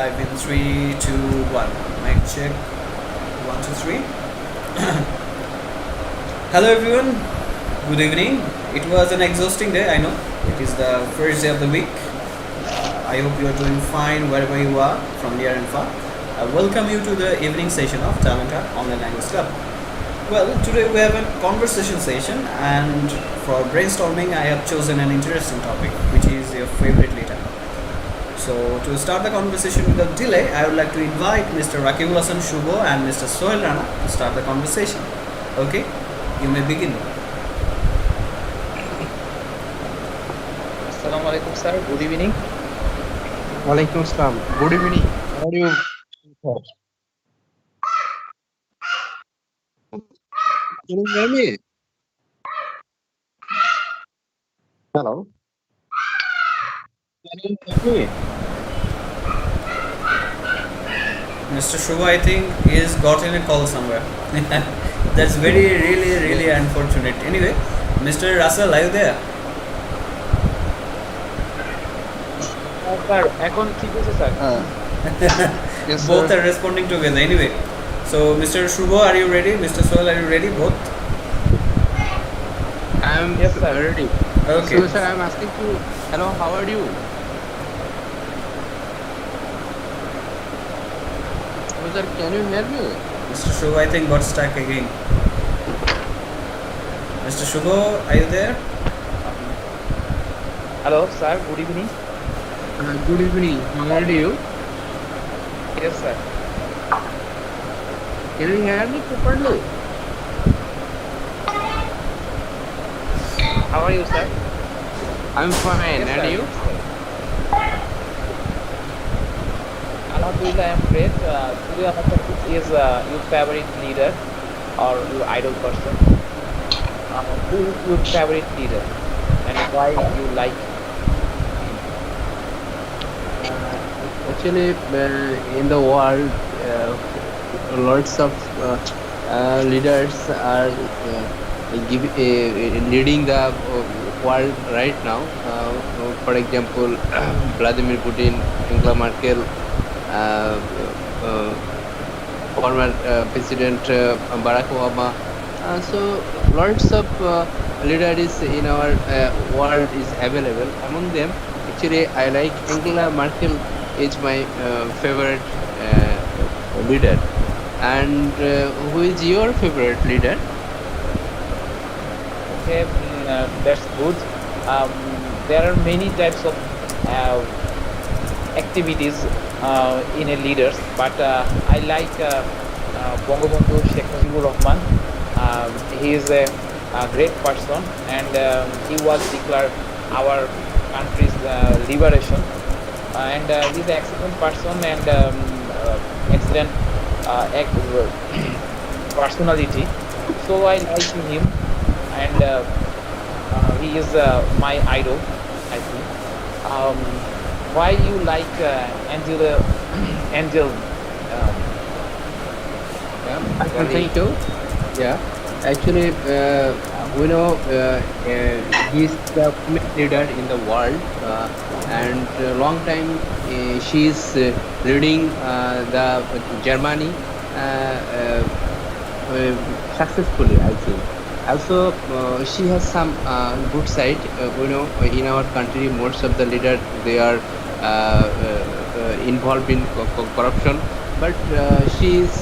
live in 3, 2, 1. Mic check. 1, 2, 3. Hello everyone. Good evening. It was an exhausting day, I know. It is the first day of the week. I hope you are doing fine wherever you are from near and far. I welcome you to the evening session of Talenthut Online Language Club. Well, today we have a conversation session, and for brainstorming I have chosen an interesting topic, which is your favorite leader. So to start the conversation without delay, I would like to invite Mr. Rakibul Hasan Shubho and Mr. Sohel Rana to start the conversation. Okay, you may begin. Assalamu alaikum, sir. Good evening. Walaikum Assalam. Good evening. How are you? Can you hear me? Hello. Can you hear me? Mr. Shubho, I think he has gotten a call somewhere. That's really unfortunate. Anyway, Mr. Russell, are you there? Sir, এখন ঠিক আছে sir? Yes, Both sir. are responding together. Anyway, so Mr. Shubho, are you ready? Mr. Sohel, are you ready? Both? I'm Yes, sir. ready. Okay. So, sir, I'm asking you. Hello, how are you? So, sir, can you hear me? Mr. Shubho, I think got stuck again. Mr. Shubho, are you there? Hello, sir. Good evening. Good evening. How are you? Yes, sir. Can you hear me properly? How are you, sir? I'm fine. Yes, And sir. you? Alhamdulillah, I am great. Today our topic is your favorite leader or your idol person. Who is your favorite leader and why you like? Actually, in the world, lots of leaders are leading the world right now. For example, Vladimir Putin, Angela Merkel, former President Barack Obama. So lots of leaders in our world is available. Among them, actually, I like Angela Merkel is my favorite leader. And who is your favorite leader? Okay, that's good. There are many types of activities in a leaders, but I like Bangabandhu Sheikh Mujibur Rahman. He is a great person, and he was declared our country's liberation. And he's an excellent person and excellent personality. So I like him, and he is my idol, I think. Why you like Angel? Thank you. Yeah, actually, we know he's the women leader in the world, and long time she's leading the Germany successfully, I think. Also, she has some good side. We know in our country, most of the leaders they are involved in corruption, but she is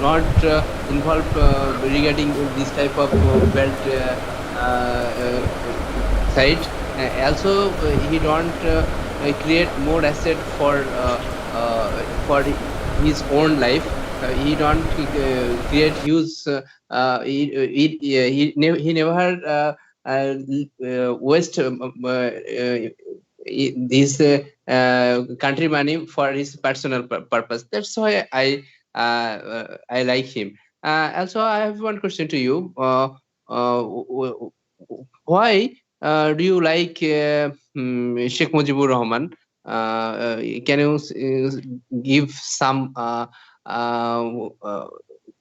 not involved regarding this type of belt side. Also, he don't create more asset for his own life. He don't create huge. He never waste his country money for his personal purpose. That's why I like him. Also, I have one question to you. Why do you like Sheikh Mujibur Rahman? Can you give some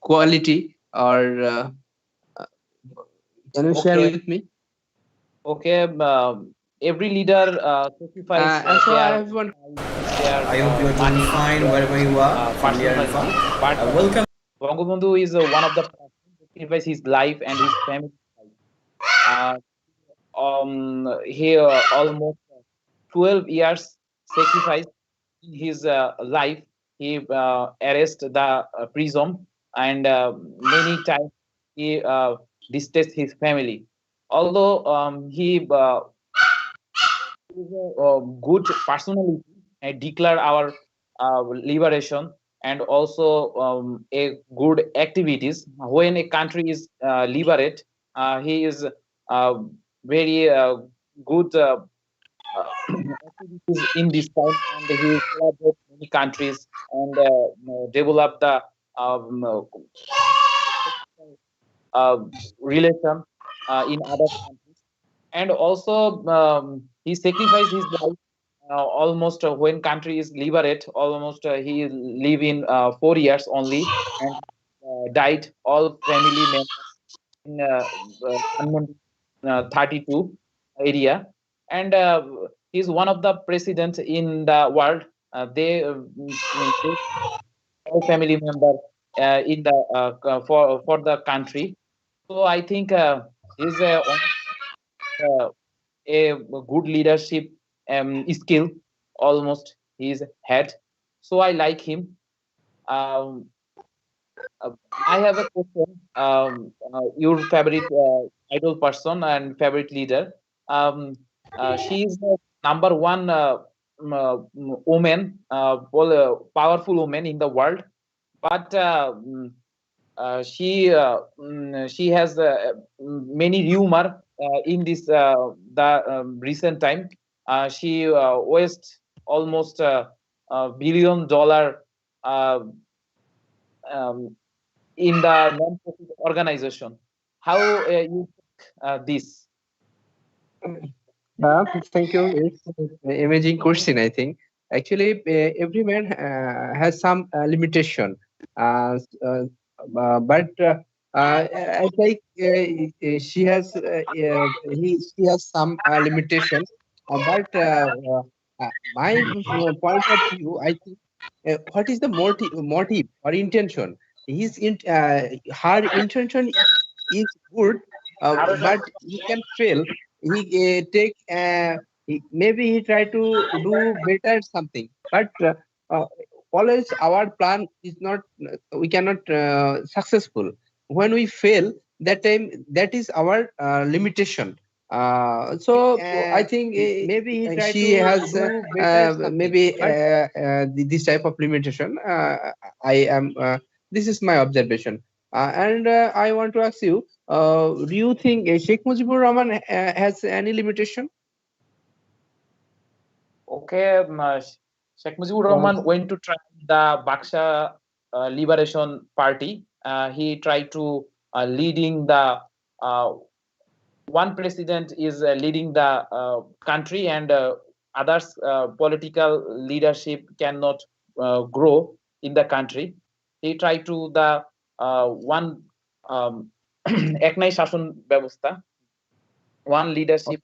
quality or can you share Okay, with me? okay. every leader sacrifice And so I their have one. their I hope you are doing money, fine their wherever you are from near and far. personality. But Welcome. Bangabandhu is one of the person who sacrificed his life and his family life. Uh, he almost 12 years sacrificed in his life. He arrested the prison and many times he distanced his family. Although he is a good personality and declare our liberation and also a good activities when a country is liberate. He is very good activities in this time, and he collaborate many countries and develop the um, uh, relation in other countries. And also he sacrificed his life almost when country is liberate. Almost he live in 4 years only and died all family members in Dhanmondi, 32 area. And he's one of the presidents in the world. They all family member in the for the country. So I think he's a good leadership skill almost he's had. So I like him. Um, uh, I have a question. Your favorite idol person and favorite leader. Um, she is the number one woman, powerful woman in the world. But she has many rumor in this the recent time. She waste almost $1 billion uh, um, in the non-profit organization. How you this? Thank you. It's an amazing question, I think. Actually, every man has some limitation. But I think she has she has some limitation. My point of view, I think, what is the motive or intention? Her intention is good, but he can fail. He take maybe he try to do better something, but uh, always our plan is not, we cannot successful. When we fail, that time, that is our limitation. So I think Maybe he tried she to has do better something, maybe but this type of limitation. I am This is my observation, and I want to ask you, do you think Sheikh Mujibur Rahman has any limitation? okay. Sheikh Mujibur Was Rahman went to try the Baksha Liberation Party. He tried to leading the uh, one president is leading the country, and others political leadership cannot grow in the country. He tried to the one um, একনাই শাসন ব্যবস্থা, one leadership.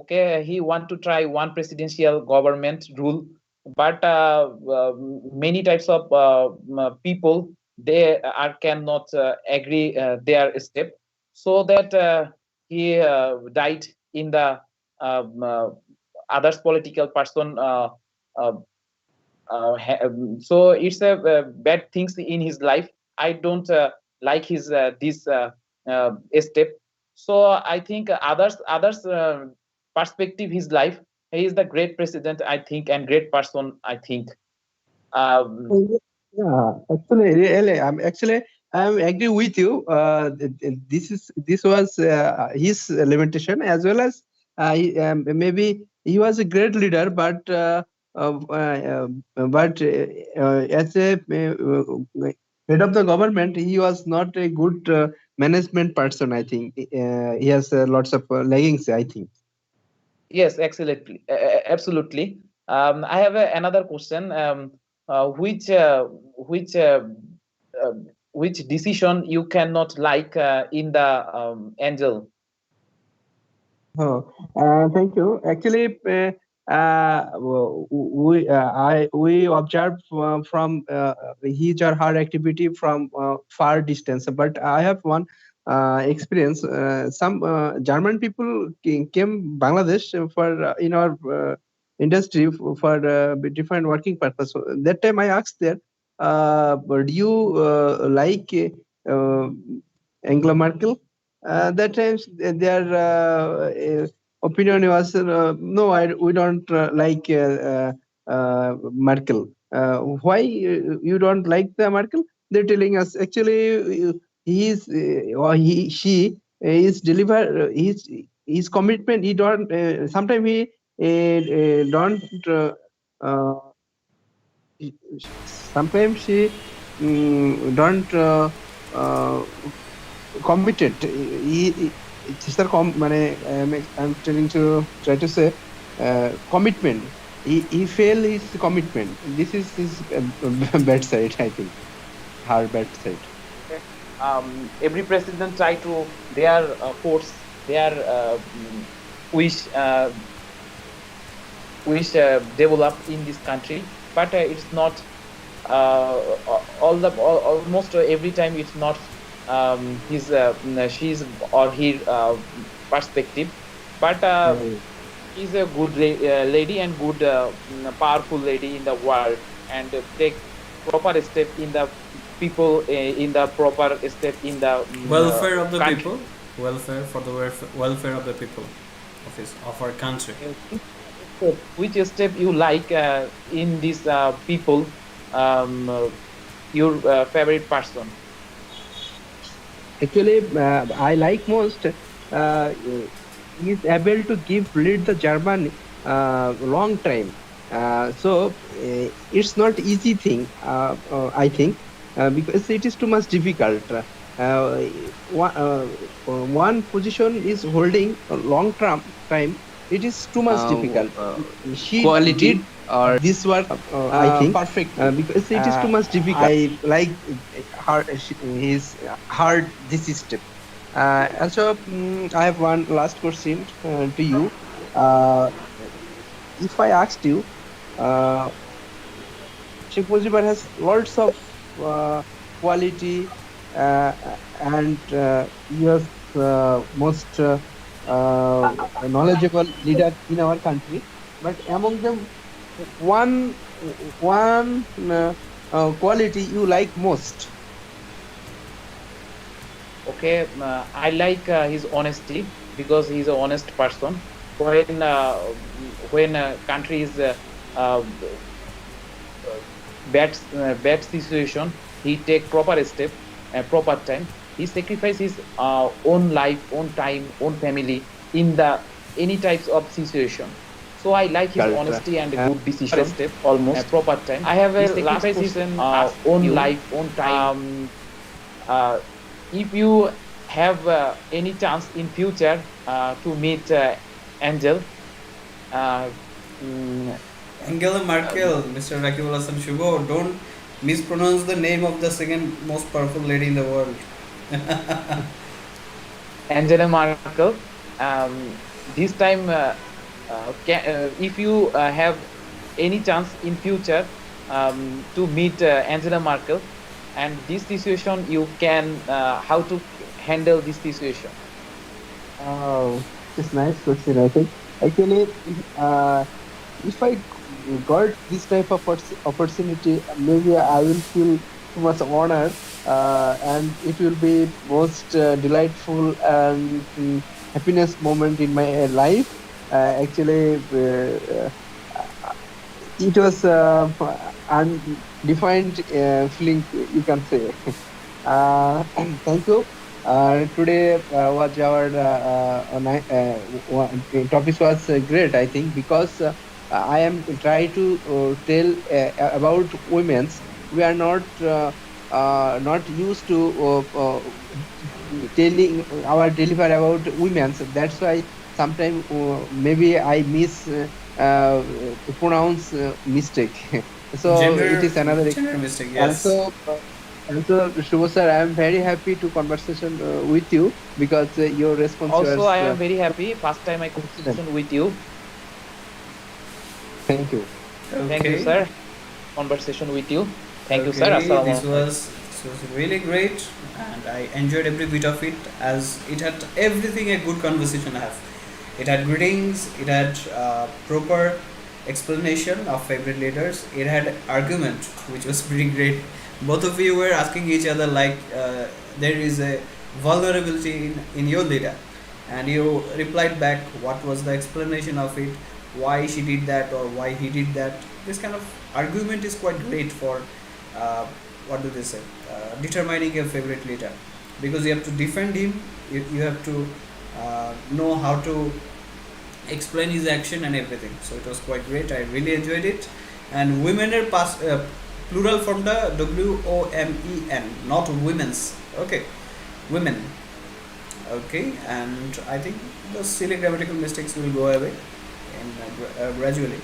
Okay, he want to try one presidential government rule, but many types of people, they are cannot agree their step, so that he died in the others political person. Uh, so it's a bad things in his life. I don't like his this step. So I think others perspective his life. He is the great president, I think, and great person, I think. um, Yeah, actually, really, I'm agree with you. This was his limitation, as well as maybe he was a great leader, uh, uh, as a head of the government, he was not a good management person. I think he has lots of laggings, I think. yes, absolutely, absolutely. I have another question. Which uh, which decision you cannot like in the angel? Oh, thank you. Actually, we observe from his or her activity from far distance. But I have one experience. Some German people came Bangladesh for in our industry for different working purpose. So that time I asked there, do you like uh, Angela Merkel? That times their opinion was no, we don't like Merkel. Why you don't like the Merkel? They're telling us actually he is or he she is deliver his commitment. He don't sometimes he don't. Uh, Sometimes she don't uh, committed. It's the I'm telling to try to say commitment. He fail his commitment. This is his bad side. I think her bad side. Every president try to their force their wish develop in this country, but it's not almost every time it's not his she's or her perspective, but she's a good lady and good powerful lady in the world, and take proper step in the people in the proper step in the Welfare of the country. people, welfare for the welfare of the people of our country. Which step you like in this people, um, uh, your favorite person? Actually, I like most. He is able to give lead the German long time. So it's not easy thing. I think because it is too much difficult. Uh, one position is holding a long term time. It is too much difficult. She Quality did or this work, I think, perfectly. because it is too much difficult. I like her, his hard this step. Also, I have one last question to you. Uh, if I asked you, uh, Sheikh Mujibur has lots of quality uh, and he was most knowledgeable leader in our country. But among them, one one quality you like most. Okay, I like his honesty because he's an honest person. When country is uh, bad situation, he take proper step, proper time. He sacrifice his own life, own time, own family in the any types of situation. So I like his Difficult. honesty and good decision step almost proper time. I have a last question. Own life, own time. Uh, if you have any chance in future to meet Angel, uh, mm, Angela Merkel, Mr. Rakibul Hassan Shubo, don't mispronounce the name of the second most powerful lady in the world. Angela Merkel, this time, if you have any chance in future to meet Angela Merkel, and this situation, you can how to handle this situation? Oh, it's nice question. I think actually, uh, if I got this type of opportunity, maybe I will feel too much honored, and it will be most delightful and happiness moment in my life. Actually, it was undefined feeling, you can say. Thank you. Today was our topic was great, I think, because I am trying to tell about women's. We are not used to telling our deliver about women's. That's why sometimes maybe I miss to pronounce mistake. So it Gender is another gender mistake, yes. also. And so, Shubho sir, I am very happy to conversation with you because your response Also, was I am very happy. First time I excellent. conversation with you. Thank you. Thank you, Okay. sir. Conversation with you. Thank you, sir. Okay, Assalamu alaikum. this was really great, and I enjoyed every bit of it as it had everything a good conversation have. It had greetings, it had proper explanation of favorite letters, it had argument, which was pretty great. Both of you were asking each other like there is a vulnerability in your leader, and you replied back what was the explanation of it, why she did that or why he did that. This kind of argument is quite great for uh, what do they say, determining a favorite leader, because you have to defend him, you have to know how to explain his action and everything. So it was quite great, I really enjoyed it. And women are plural from the WOMEN, not women's. Okay, women. Okay, and I think the silly grammatical mistakes will go away and gradually.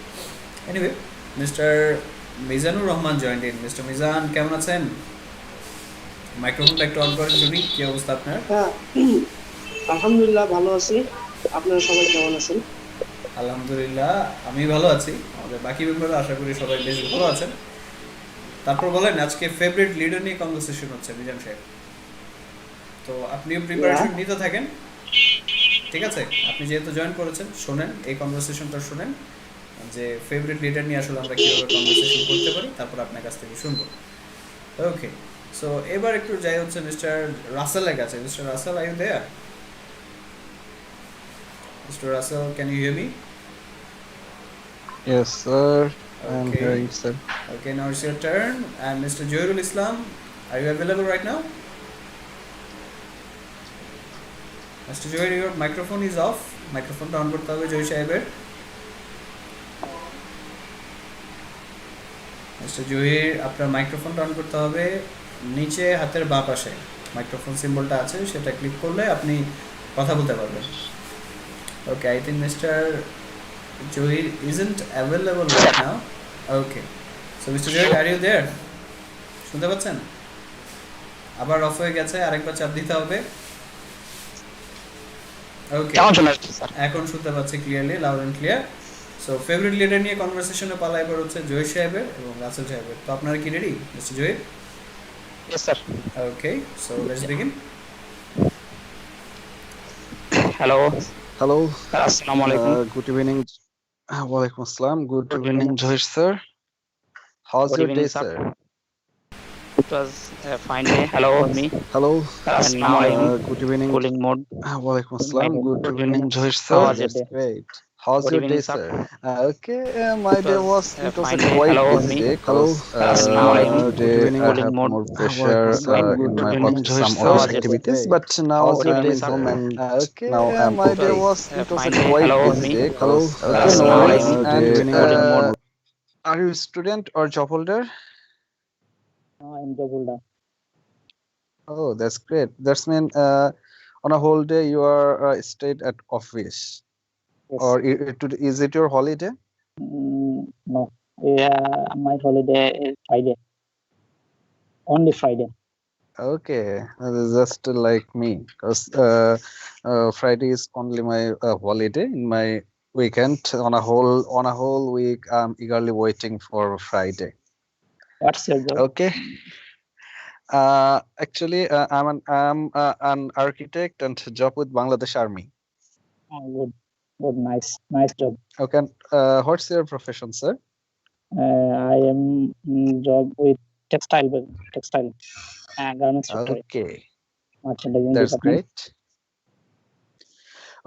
Anyway, Mr. Mizanur Rahman joined in. Mr. Mizan, কেমন আছেন? মাইক্রোফোনটা একটু on করেন যদি। কি অবস্থা আপনার? হ্যাঁ, আলহামদুলিল্লাহ ভালো আছি। আপনারা সবাই কেমন আছেন? আলহামদুলিল্লাহ আমি ভালো আছি, আমাদের বাকি মেম্বাররা আশা করি সবাই বেশ ভালো আছেন। তারপর বলেন, আজকে ফেভারিট লিডার নিয়ে কনভারসেশন হচ্ছে মিজান সাহেব, তো আপনিও প্রিপারেশন নিতে থাকেন, ঠিক আছে? আপনি যেহেতু জয়েন করেছেন, শোনেন এই কনভারসেশনটা, শোনেন যে ফেভারিট লিডার নিয়ে আসলে আমরা কীভাবে কনভারসেশন করতে পারি, তারপর আপনার কাছ থেকে শুনবো। ওকে, সো এবার একটু যাই হচ্ছে মিস্টার রাসেলের কাছে। Mister Rasel, are you there? Mister Rasel, can you hear me? Yes, sir. I'm Okay. hearing, sir. Okay, now it's your turn. And Mr. Joyrul Islam, are you available right now? Mr. Joy, your microphone is off. Microphone down করতে হবে জয় সাহেবের। Mister Zahir, আপনার মাইক্রোফোনটা on করতে হবে, নিচে হাতের বাঁ পাশে মাইক্রোফোন সিম্বলটা আছে, সেটা ক্লিক করলে আপনি কথা বলতে পারবেন। Okay, I think mister Zahir isn't available right now. Okay, so Mr. Zahir, are you there? শুনতে পাচ্ছেন? আবার অফ হয়ে গেছে, আরেকবার চাপ দিতে হবে। ওকে, এখন শুনতে পাচ্ছি clearly, loud and clear. So favourite leader নিয়ে কনভারসেশনে পালা এবার হচ্ছে জয় সাহেবের এবং রাসেল সাহেবের। তো আপনারা কি ready, mister Zahir? Yes, sir. Okay, so let's begin. Hello. Hello. Assalamu alaikum. Good evening. Walaikum assalam. Good Good evening, evening. Johish sir. How's Good your evening, day, sir. sir? It was a fine day. Hello, me. Hello. Assalamu alaikum. Good evening. Cooling mode. Walaikum assalam. Good Good evening, evening. Johish How sir. was your That's day? great. How's Good your evening, day, sir. sir? Okay, my It day was was a it was a fine day. quite Hello, busy me. day because Assalamu alaikum. good evening. I Cooling have mode. more Walaikum pressure assalam. in Good my evening, some How was office your day? activities, but now Good I'm evening, in sir. home and okay, Now I'm my day okay. was A it was fine a day. quite Hello, busy me. day. Hello. Okay, no Assalamu worries. alaikum. And Cooling mode. are you a student or job holder? No, I'm job holder. Oh, that's great. That's mean on a whole day you are stayed at office, Yes. or is it your holiday? No. Yeah, my holiday is Friday. Only Friday. Okay, just like me, because Friday is only my holiday in my weekend. On a whole week, I'm eagerly waiting for Friday. What's your job? Okay. Actually, I'm an architect and job with Bangladesh Army. Oh, good. Good. Nice job. Okay. What's your profession, sir? I am job with textile garment sector. Okay, Merchandising that's department. great.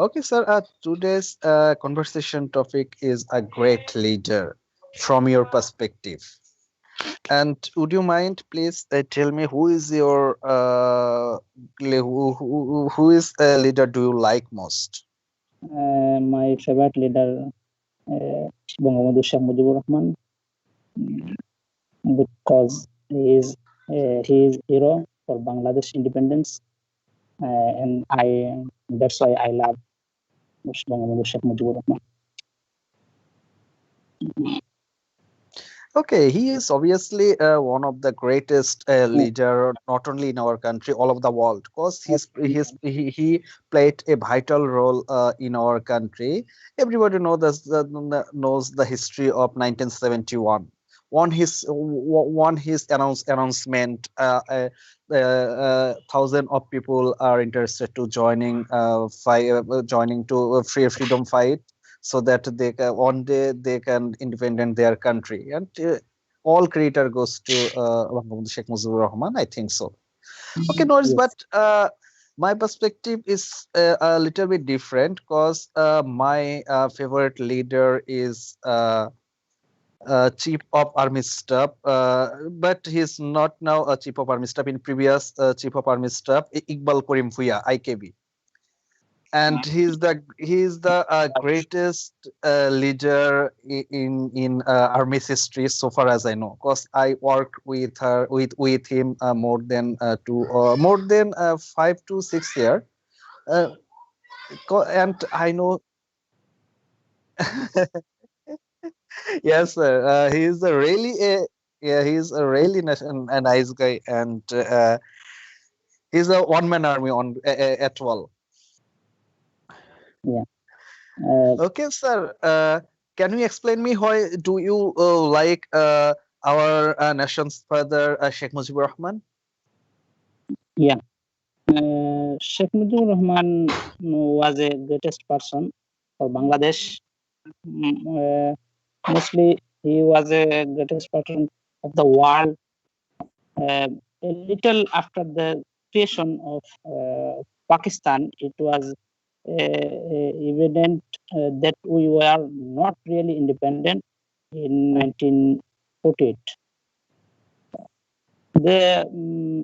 Okay, sir. Today's conversation topic is a great leader from your perspective. And would you mind, please, tell me who is your who is a leader do you like most? My favorite leader, Bangabandhu Sheikh Mujibur Rahman, because he is hero for Bangladesh independence, and that's why I love Bangabandhu Sheikh Mujibur Rahman. Okay, he is obviously one of the greatest Yeah. leader, not only in our country, all over the world. Because Yeah. he played a vital role in our country. Everybody knows the history of 1971. One his announcement, thousand of people are interested to joining to free freedom fight, so that they can one day they can independent their country, and all credit goes to Bangabandhu Sheikh Mujibur Rahman, I think so. Okay, Norris, Yes. but my perspective is a little bit different, because my favorite leader is chief of army staff, but he's not now a chief of army staff. In previous chief of army staff, Iqbal Karim Bhuyya, IKB, and he's the greatest leader in army's history, so far as I know, because I worked with him more than 5 to 6 years, uh, and I know. Yes, sir. He's a really yeah, he's a really a nice guy, and he's a one-man army at all. Yeah. Uh, Okay, sir. Can you explain me why do you like our nation's father, Sheikh Mujibur Rahman? yeah. Sheikh Mujibur Rahman was a greatest person for Bangladesh. Mostly, he was a greatest person of the world. A little after the creation of Pakistan, it was evident that we were not really independent in 1948. The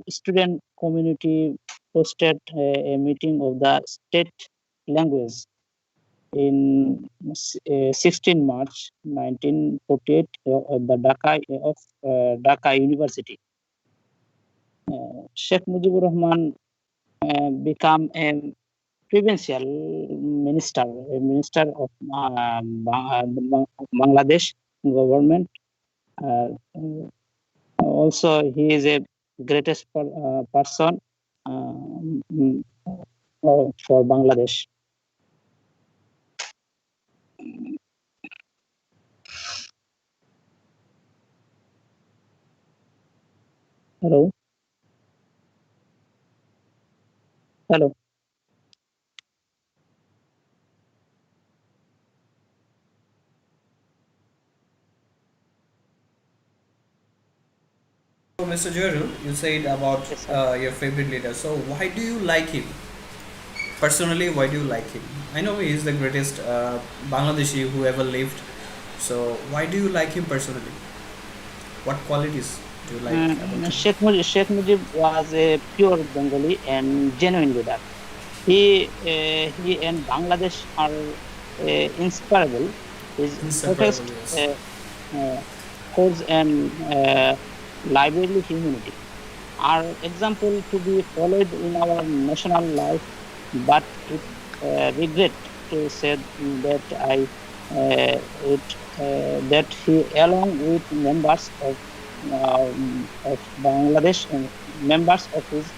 student community hosted a meeting of the state language in 16 March 1948 at the Dhaka University. Sheikh Mujibur Rahman became a provincial minister, a minister of Bangladesh government. Uh, Also, he is a greatest person mm, for Bangladesh. Hello, hello. So, Mr. Joru, you said about Yes, sir. your favorite leader. So, why do you like him? Personally, why do you like him? I know he is the greatest Bangladeshi who ever lived. So, why do you like him personally? What qualities do you like about him? Sheikh Mujib was a pure Bengali and genuine leader. He and Bangladesh are inseparable. His Inseparable, protest yes. uh, cause and lively humanity are example to be followed in our national life, but it regret to say that it that he, along with members of Bangladesh and members of his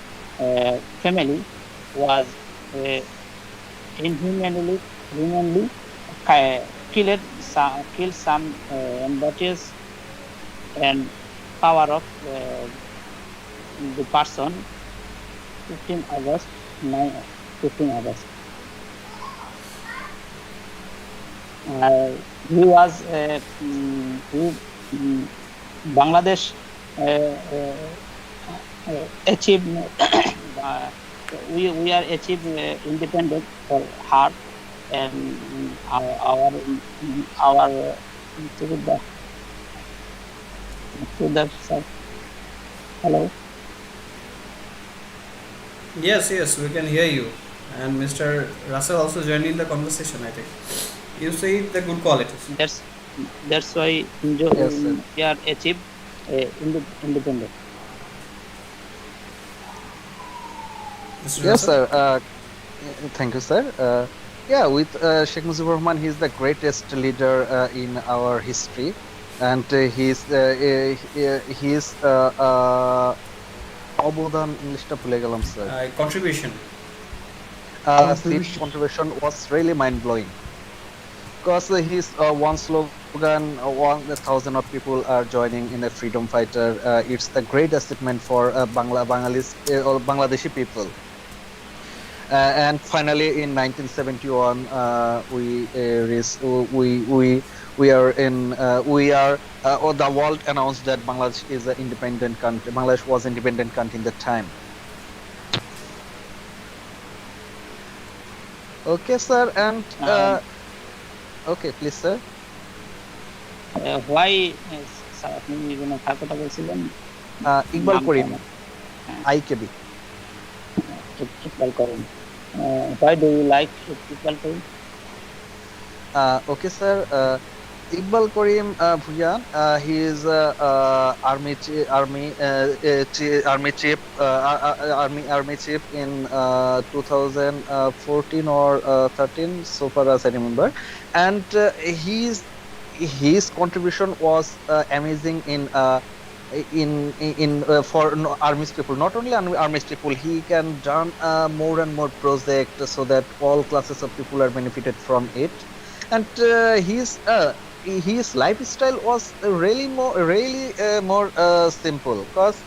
family, was uh, inhumanly killed some embodies and power of the person 15 August 15 August. He was Bangladesh uh, achieved uh, we are achieved independent for her and our through the side. Hello. Yes, yes, we can hear you. And Mr. Russell also joined in the conversation, I think. You say the good qualities. That's that's why Yes, sir. we are achieved independent. Mr. Yes, Russell? sir. Thank you, sir. Yeah, with Sheikh Mujibur Rahman, he's the greatest leader in our history. and his অবদান ইংলিশটা ভুলে গেলাম sir Contribution. his contribution was really mind blowing because his one slogan 1,000 of people are joining in a freedom fighter. It's a great achievement for Bangalis or Bangladeshi people. And finally, in 1971, we are in we are or the world announced that Bangladesh is an independent country. Bangladesh was independent country in that time. Okay, sir, and okay, please, sir. why sir আপনি কার কথা বলছিলেন Iqbal নামটা Karim, আমার IKB. Iqbal Karim why do you like Iqbal Karim Okay, sir. Iqbal Karim Bhuya, he is army chief army chief in 2014 or 13, so far as I remember, and his contribution was amazing in for army people. Not only army people, he can done more and more project so that all classes of people are benefited from it, and his lifestyle was really more simple because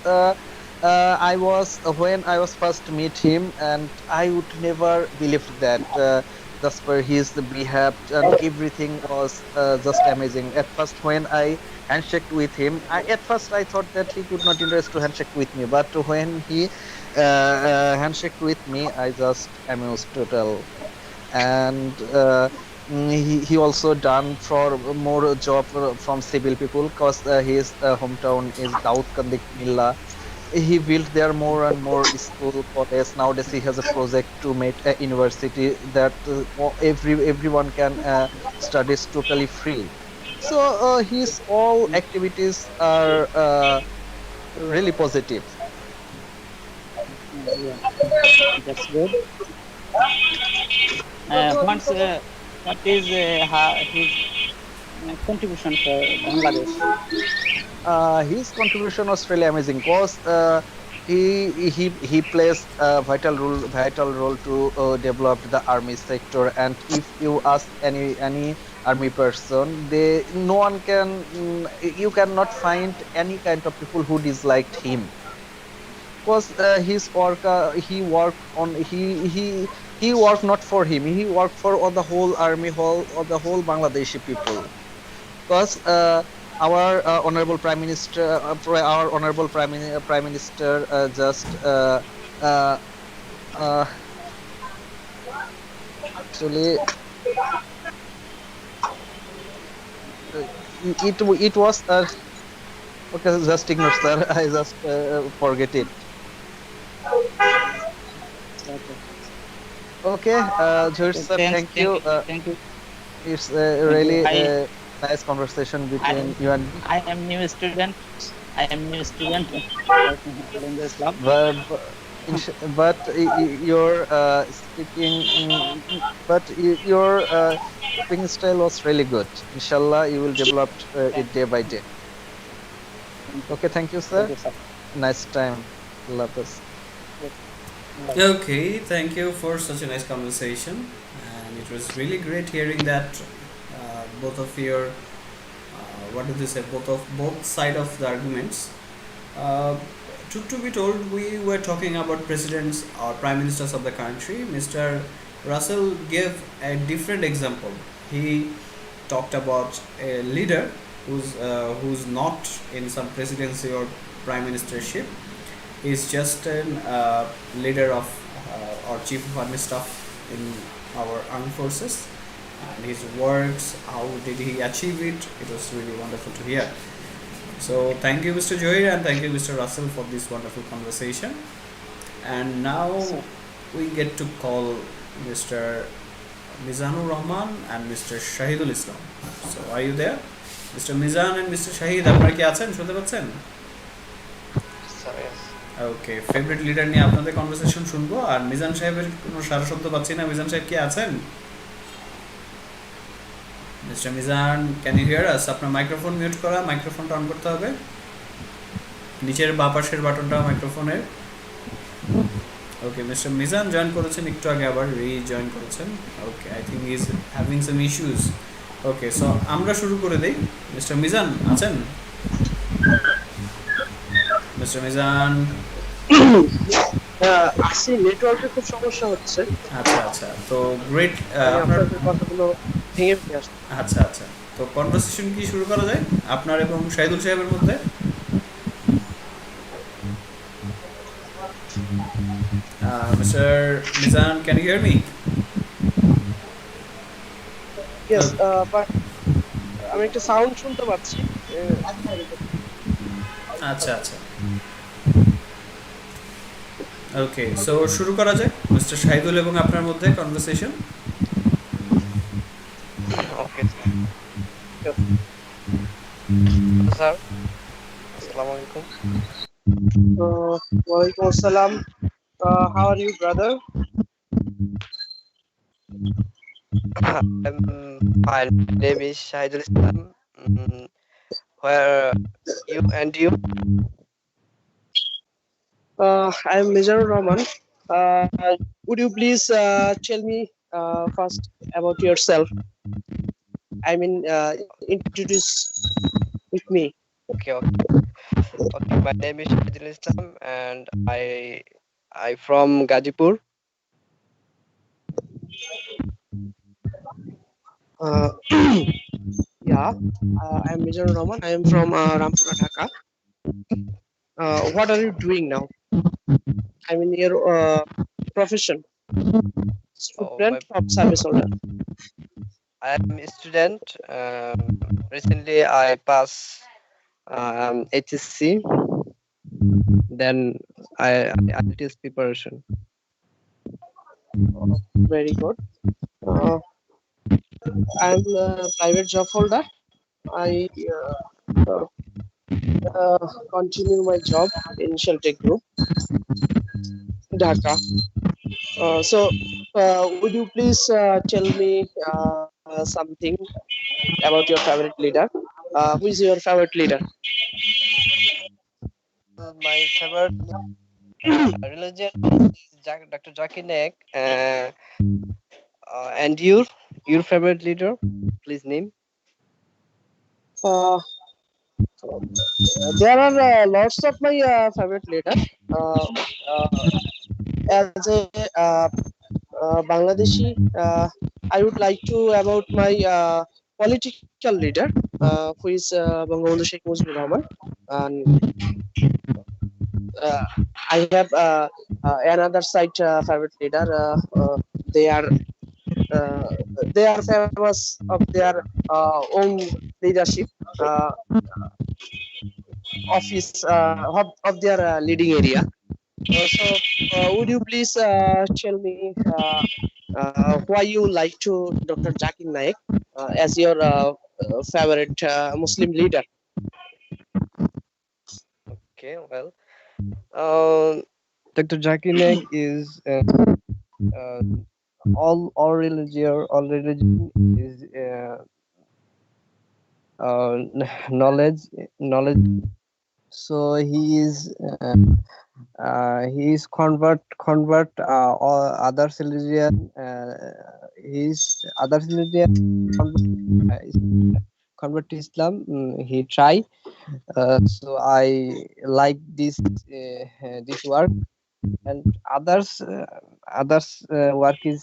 I was when I was first meet him, and I would never believe that just for his behave and everything was just amazing. At first, when I handshake with him, at first I thought that he could not interest to handshake with me, but when he handshake with me, I just amused total. And he also done for more job from civil people because his hometown is Daud Kandik Milla. He built there more and more school college. Nowadays he has a project to make a university that everyone can studies totally free. So his all activities are really positive. yeah, that's good once what is his contribution for Bangladesh His contribution was really amazing because he plays a vital role to develop the army sector. And if you ask any army person, no one can you cannot find any kind of people who disliked him because his work he worked on he worked not for him, he worked for all the whole army whole or the whole Bangladeshi people because our honorable prime minister prime minister just actually it was okay, just ignore sir. I just forget it. okay Okay, George sir, thank you. thank you It's thank you really a nice conversation between you and me. I am new student of language lab But your speaking, your speaking style was really good. Inshallah, you will develop it day by day. Okay, thank you, sir. thank you sir Nice time. Love us. Bye. Okay, thank you for such a nice conversation, and it was really great hearing that both of your what do they say, both side of the arguments. Uh, to be told, we were talking about presidents or prime ministers of the country. Mr. Russell gave a different example. He talked about a leader who's not in some presidency or prime ministership. He's just a leader of or chief of army staff in our armed forces, and his works, how did he achieve it? It was really wonderful to hear. So thank you, Mr. Joyer, and thank you, Mr. Russell, for this wonderful conversation. And now So, we get to call Mr. Mizanur Rahman and Mr. Shahidul Islam. So are you there? Mr. Mizan and Mr. Shahid, আপনারা কি আছেন? শুনতে পাচ্ছেন? ওকে, favourite leader নিয়ে আপনাদের conversation শুনবো। আর মিজান সাহেবের কোনো সারা শব্দ পাচ্ছি না। মিজান সাহেব কি আছেন? Mister Mizan, can you hear us? আপনার মাইক্রোফোন মিউট করা, মাইক্রোফোনটা অন করতে হবে। নিচের বাঁ পাশের বাটনটা মাইক্রোফোনের। ওকে, মিস্টার মিজান জয়েন করেছেন একটু আগে, আবার রিজয়েন করেছেন। Okay, I think is having some issues. Okay, so আমরা শুরু করে দেই। মিস্টার মিজান আছেন? মিস্টার মিজান? আসি, নেটওয়ার্কের খুব সমস্যা হচ্ছে। আচ্ছা আচ্ছা, তো গ্রেট। আমি আপনার আপনাদের কথাগুলো ভেঙে ভেঙে আসছে। আচ্ছা আচ্ছা, তো কনভারসেশন কি শুরু করা যায় আপনার এবং শাহিদুল সাহেবের মধ্যে? Mister Mizan, can you hear me? Yes, but আমি একটা সাউন্ড শুনতে পাচ্ছি। আচ্ছা আচ্ছা, ওকে, সো শুরু করা যায় মিস্টার শাহিদুল এবং আপনার মধ্যে কনভারসেশন। ওকে স্যার, আসসালামু আলাইকুম। ওয়ালাইকুম আসসালাম। How are you brother? I'm fine. My name is Shahidul Islam. Where you and you? I am Mizanur Rahman. Would you please tell me first about yourself? I mean, introduce with me. Okay, okay. Okay, my name is Shahidul Islam and I from Gazipur. Uh, yeah, I am Mizanur Rahman. I am from Rampura, Dhaka. What are you doing now? I mean, your profession, Oh, student or service holder? I am a student. Recently, I passed HSC. Then I test preparation. Very good. I'm a private job holder. I continue my job in Sheltech Group, Dhaka. Would you please tell me something about your favorite leader? Who is your favorite leader? My favorite religion is Dr. Zakir Naik. And your favorite leader, please name. Uh, there are lots of my favorite leader. Uh, as a Bangladeshi, I would like to about my political leader, who is Bangabandhu Sheikh Mujibur Rahman, and uh, I have another side favorite leader. They are uh, they are famous of their own leadership, office of their leading area. Would you please tell me why you like to Dr. Zakir Naik as your favorite Muslim leader? Okay, well, Dr. Zakir Naik is all religion is knowledge. So he is convert all other religion. His other religion convert to Islam. He try. So I like this work, and others work is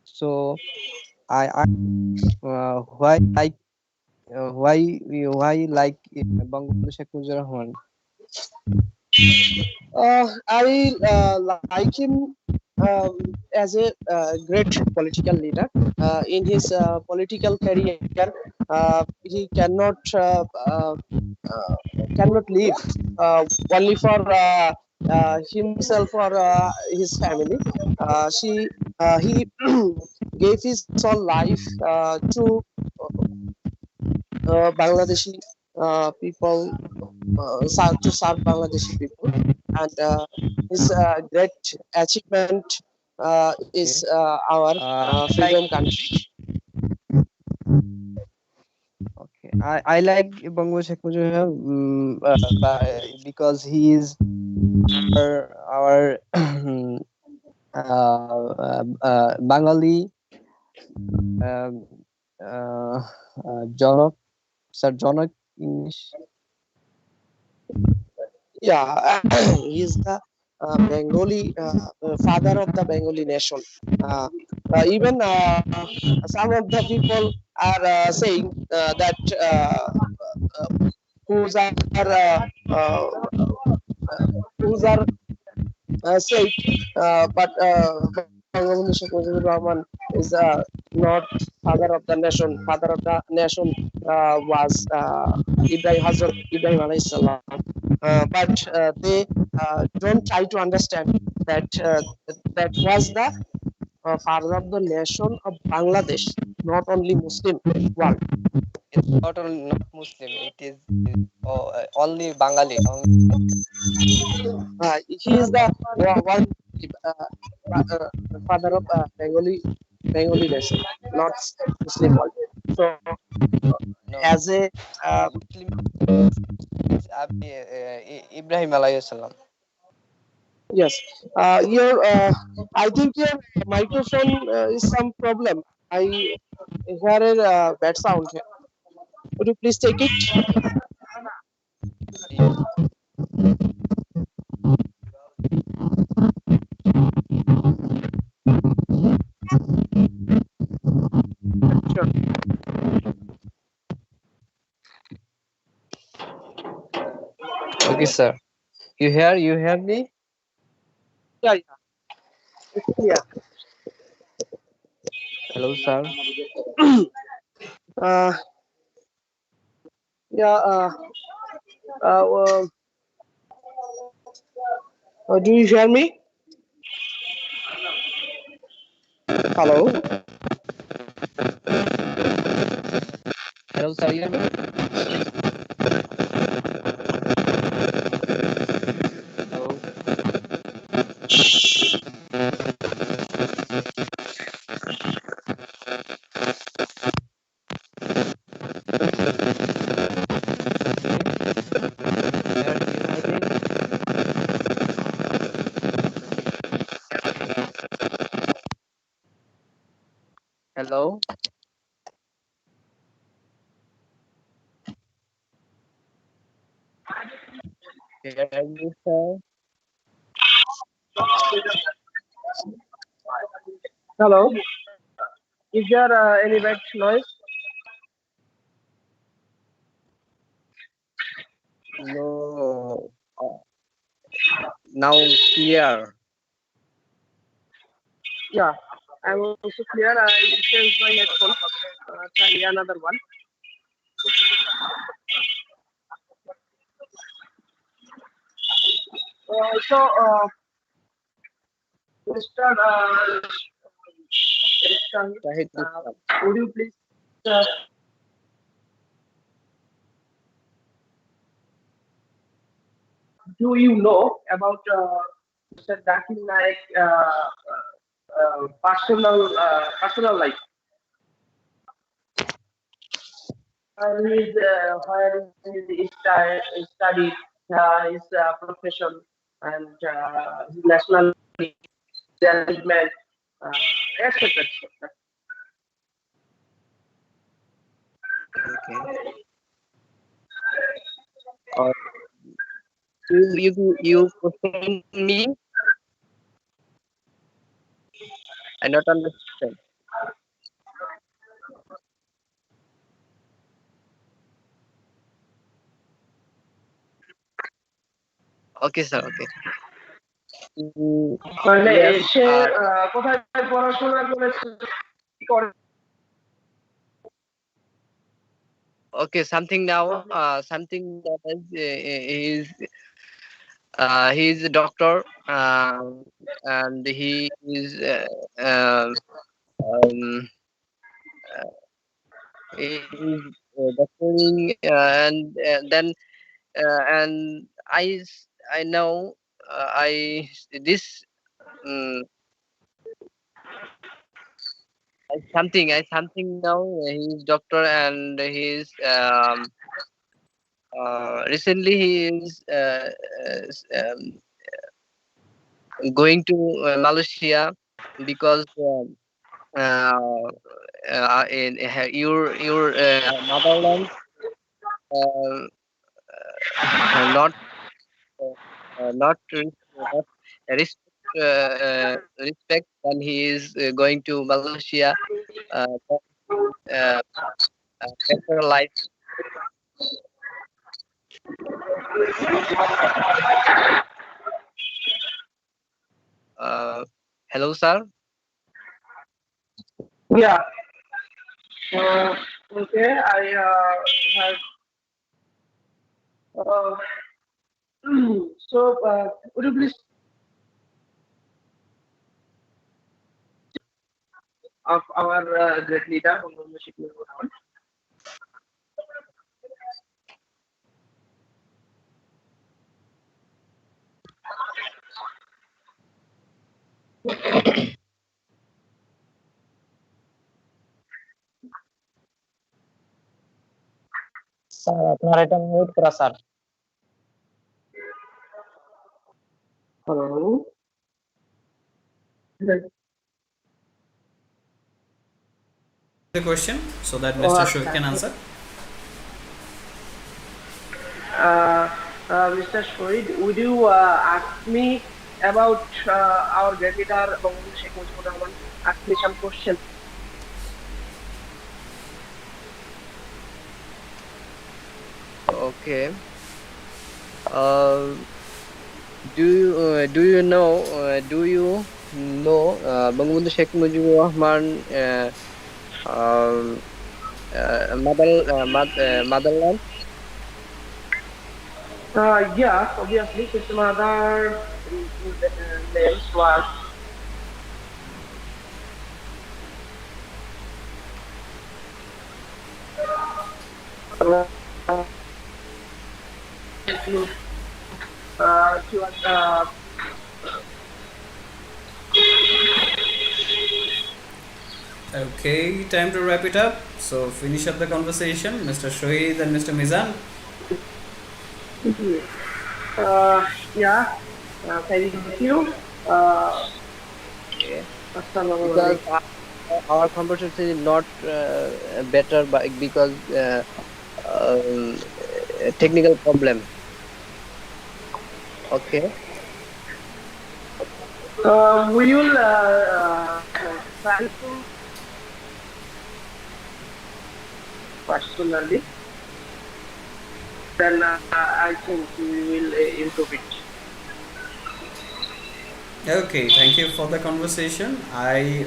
so I why like why like Bangladesh Sheikh Mujibur Rahman. I like him as a great political leader. In his political career, he cannot live only for himself or his family. He gave his whole life to Bangladeshi people, to serve Bangladeshi people, and his great achievement is our freedom country. I like Bango Sheikh Mujib because he is our Bengali um, uh, Jonok, Sir Jonok English. Yeah, he is the Bengali father of the Bengali nation. Uh, even some of the people are saying that whose are whose are said, but Bangladesh Sheikh Mujibur Rahman is not father of the nation. Father of the nation was Ibrahim Hazrat Ibrahim alayhi salam. But they don't try to understand that that was the father of the nation of Bangladesh, not only Muslim world. It's not only not Muslim. It is only Bengali. He is the one father of Bengali nation, not Muslim world. So, as a Muslim, Ibrahim alayhi salam. Yes, I think your microphone is some problem. I hear a bad sound here. Could you please take it? Sure. Okay, sir. You hear me? Yeah, yeah. It's clear. Hello, sir. Uh, yeah. Well, do you hear me? Hello. Hello, sir. You hear me? Hello. Hello. Hear me, sir? Hello. Is there any bad noise? No. Now clear. Yeah, I'm also clear. I changed my headphone. Try another one. So, Mr. Rishan, would you please uh, do you know about Mr. Zakir Naik personal life? Where he studied his profession and his nationality, his achievement, uh, etc. etc. Okay. Uh, you question me? I not understand. Okay, sir. Okay. মানে Yes. সে কোথায় পড়াশোনা করেছে কি করে? Okay. Something now. Something that he's a doctor. And he is um, he is doctoring, and I know I this um, I something now. He's doctor and he's recently he is going to Malaysia because in your motherland uh, not not respect when he is going to Malaysia for uh, better life. Hello, sir. Yeah. Okay. I have. Uh, so, would you please of our great leader, Bangladesh Shikmur Rahman? Sir আপনার এটা mute করা sir. Hello. The question so that Mr. Shoaib can answer. Mr. Shoaib, would you ask me about our great leader, Bangladesh Shikmur Rahman? Ask me some questions. Okay. Uh, do you know Bangabandhu Sheikh Mujibur Rahman motherland? Yes, obviously, his mother names was she was Okay, time to wrap it up. So finish up the conversation, Mr. Shoaib and Mr. Mizan. yeah. Thank you. Okay. Assalamu Because alaikum. our conversation is not better because technical problem. Okay. We will try to personally. Then I think we will improve it. Okay, thank you for the conversation. I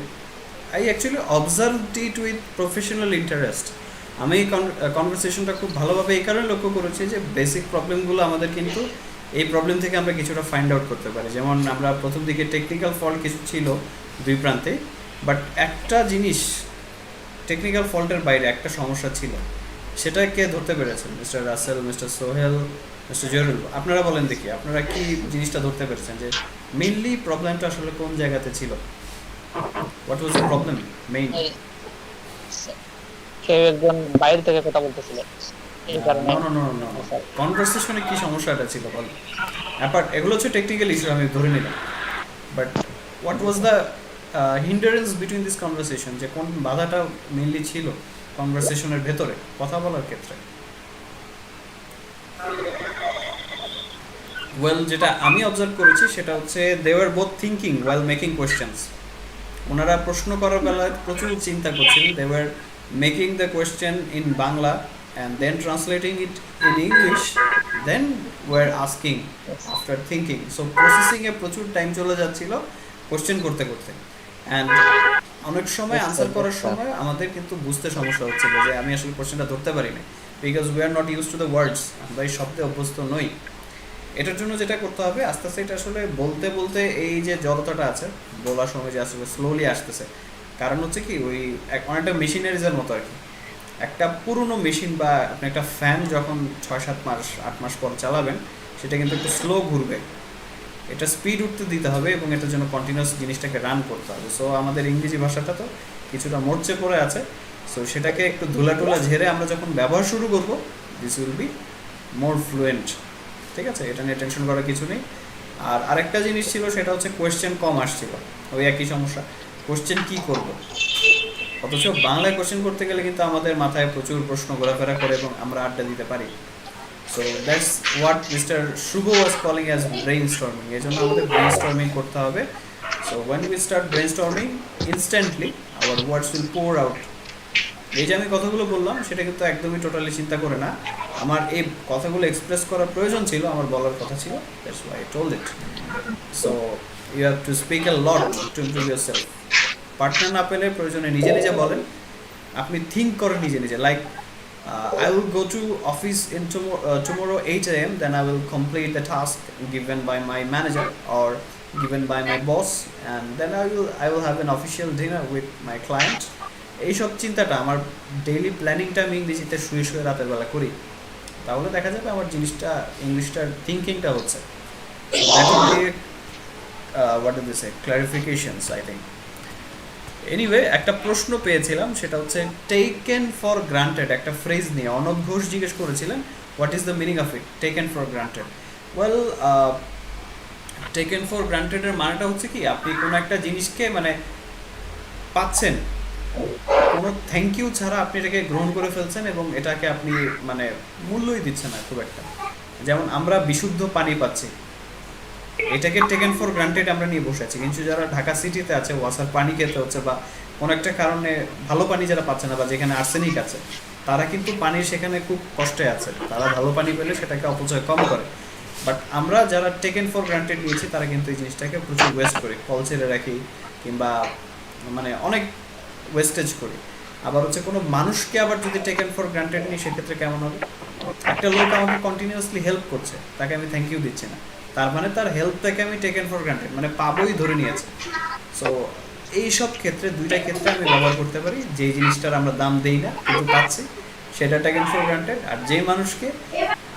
actually observed it with professional interest. আমি এই কনভারসেশনটা খুব ভালোভাবে এই কারণে লক্ষ্য করেছি যে basic প্রবলেমগুলো আমাদের কিন্তু এই প্রবলেম থেকে আমরা কিছুটা ফাইন্ড আউট করতে পারি। যেমন আমরা প্রথম দিকে টেকনিক্যাল ফল্ট কিছু ছিল দুই প্রান্তে, বাট একটা জিনিস টেকনিক্যাল ফল্টের বাইরে একটা সমস্যা ছিল, সেটা কে ধরতে পেরেছেন? Mister Russell, mister Sohel, mister Joyrul, আপনারা বলেন দেখি আপনারা কি জিনিসটা ধরতে পেরেছেন যে মেইনলি প্রবলেমটা আসলে কোন জায়গাতে ছিল? What was the problem main? কেউ একজন বাইরে থেকে কথা বলতেছিল এই কারণে। নো কনভারসেশনে কি সমস্যাটা ছিল বল। অ্যাপার্ট এগুলো হচ্ছে টেকনিক্যাল ইস্যু, আমি ধরে নিলাম, but what was the hindrance between this conversation, যে কোন বাধাটা মেইনলি ছিল কনভারসেশনের ভেতরে কথা বলার ক্ষেত্রে? ওয়েল, যেটা আমি অবজার্ভ করেছি সেটা হচ্ছে they were both thinking while making questions. ওনারা প্রশ্ন করার বেলায় প্রচুর চিন্তা করছিলেন। They were making the question in Bangla and then translating it in English, then we're asking after thinking. So processing এ প্রচুর টাইম চলে যাচ্ছিল কোশ্চেন করতে করতে, অ্যান্ড অনেক সময় আনসার করার সময় আমাদের কিন্তু বুঝতে সমস্যা হচ্ছিল যে আমি আসলে কোশ্চেনটা ধরতে পারি না, because we are not use to the words, আমরা এই শব্দে অভ্যস্ত নই। এটার জন্য যেটা করতে হবে, আস্তে আস্তে এটা আসলে বলতে বলতে এই যে জড়তাটা আছে বলার সময় যে আসলে স্লোলি আসতেছে, কারণ হচ্ছে কি ওই অনেকটা মেশিনারিজের মতো আর কি। একটা পুরনো মেশিন বা আপনি একটা ফ্যান যখন 6-7 মাস 8 মাস পর চালাবেন, সেটা কিন্তু একটু স্লো ঘুরবে, এটা স্পিড উঠতে দিতে হবে এবং এটার জন্য কন্টিনিউয়াস জিনিসটাকে রান করতে হবে। সো আমাদের ইংরেজি ভাষাটা তো কিছুটা মরচে পড়ে আছে, সো সেটাকে একটু ধুলাটুলা ঝেড়ে আমরা যখন ব্যবহার শুরু করব, this will be more fluent. ঠিক আছে, এটা নিয়ে টেনশন করার কিছু নেই। আর আরেকটা জিনিস ছিল, সেটা হচ্ছে কোয়েশ্চেন কম আসছিল, ওই একই সমস্যা, কোয়েশ্চেন কি করব। অথচ বাংলায় কোয়েশ্চেন করতে গেলে কিন্তু আমাদের মাথায় প্রচুর প্রশ্ন ঘোরাফেরা করে এবং আমরা আড্ডা দিতে পারি। So that's what mister Shubho was calling as brainstorming. এই জন্য আমাদের ব্রেইন স্টর্মিং করতে হবে। So when we start brainstorming, instantly our words will pour out. এই যে আমি কথাগুলো বললাম, সেটা কিন্তু একদমই টোটালি চিন্তা করে না, আমার এই কথাগুলো এক্সপ্রেস করার প্রয়োজন ছিল, আমার বলার কথা ছিল, that's why I told it. So you have to speak a lot to improve yourself. Partner না পেলে প্রয়োজনে নিজে নিজে বলেন, আপনি থিঙ্ক করেন নিজে নিজে, like I will go to office in tomorrow 8 a.m. Then I will complete the task given by my manager or given by my boss, and then I will have an official dinner with my client. এইসব চিন্তাটা আমার daily প্ল্যানিংটা আমি ইংরেজিতে শুয়ে শুয়ে রাতের বেলা করি, তাহলে দেখা যাবে আমার জিনিসটা ইংলিশটার থিঙ্কিংটা হচ্ছে। That will be what do they say clarifications I think. Anyway, একটা প্রশ্ন পেয়েছিলাম, সেটা হচ্ছে টেকেন ফর গ্রান্টেড, একটা ফ্রেজ নিয়ে অর্ণব ঘোষ জিজ্ঞেস করেছিলেন, what is the meaning of it, taken for granted. Well, taken for গ্রান্টেডের মানেটা হচ্ছে কি, আপনি কোনো একটা জিনিসকে মানে পাচ্ছেন, কোনো থ্যাংক ইউ ছাড়া আপনি এটাকে গ্রহণ করে ফেলছেন এবং এটাকে আপনি মানে মূল্যই দিচ্ছেন না খুব একটা। যেমন আমরা বিশুদ্ধ পানি পাচ্ছি, এটাকে টেকেন ফর গ্রান্টেড আমরা নিয়ে বসে আছি, কিন্তু যারা ঢাকা সিটিতে আছে, ওয়াসার পানি খেতে হচ্ছে বা কোনো একটা কারণে ভালো পানি যারা পাচ্ছে না, বা যেখানে আর্সেনিক আছে, তারা কিন্তু পানির সেখানে খুব কষ্টে আছে, তারা ভালো পানি পেলে সেটাকে অপচয় কম করে। বাট আমরা যারা টেকেন ফর গ্রান্টেড নিয়েছি, তারা কিন্তু এই জিনিসটাকে প্রচুর ওয়েস্ট করি, কল ছেড়ে রাখি, কিংবা মানে অনেক ওয়েস্টেজ করি। আবার হচ্ছে কোনো মানুষকে আবার যদি টেকেন ফর গ্রান্টেড নিই, সেক্ষেত্রে কেমন হবে, একটা লোক আমাকে কন্টিনিউয়াসলি হেল্প করছে, তাকে আমি থ্যাংক ইউ দিচ্ছি না, তার মানে তার হেল্পটাকে আমি টেকেন ফর গ্রান্টেড মানে পাবোই ধরে নিয়েছে। সো এইসব ক্ষেত্রে, দুইটা ক্ষেত্রে আমি ব্যবহার করতে পারি, যেই জিনিসটার আমরা দাম দেই না কিন্তু পাচ্ছি, সেটা টেকেন ফর গ্রান্টেড। আর যে মানুষকে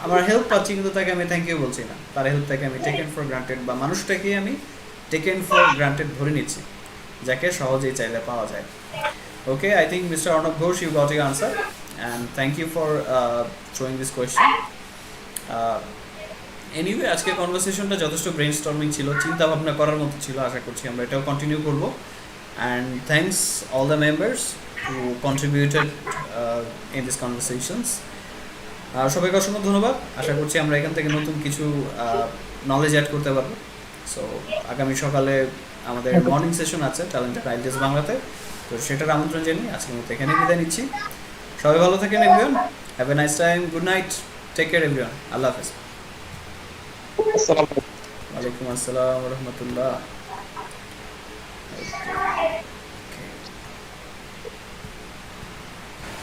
আমার হেল্প পাচ্ছি কিন্তু তাকে আমি থ্যাংক ইউ বলছি না, তার হেল্পটাকে আমি টেকেন ফর গ্রান্টেড বা মানুষটাকেই আমি টেকেন ফর গ্রান্টেড ধরে নিচ্ছি, যাকে সহজেই চাইলে পাওয়া যায়। Okay, I think mister Arnab Ghosh, you got your answer, and thank you for throwing this question. Anyway, আজকে কনভারসেশনটা যথেষ্ট ব্রেইন স্টর্মিং ছিল, চিন্তা ভাবনা করার মতো ছিল, আশা করছি আমরা এটাও কন্টিনিউ করব। And thanks all the members who contributed in this conversations. সবাইকে অসংখ্য ধন্যবাদ, আশা করছি আমরা এখান থেকে নতুন কিছু নলেজ অ্যাড করতে পারবো। সো আগামী সকালে আমাদের মর্নিং সেশন আছে ট্যালেন্টেড আইডিয়াস বাংলাতে, তো সেটার আমন্ত্রণ জানিয়ে আজকের মতো এখানেই বিদায় নিচ্ছি। সবাই ভালো থাকেন everyone, have a nice time, good night, take care everyone, আল্লাহ হাফেজ। ওয়ালাইকুম আসসালাম রহমতুল্লাহ।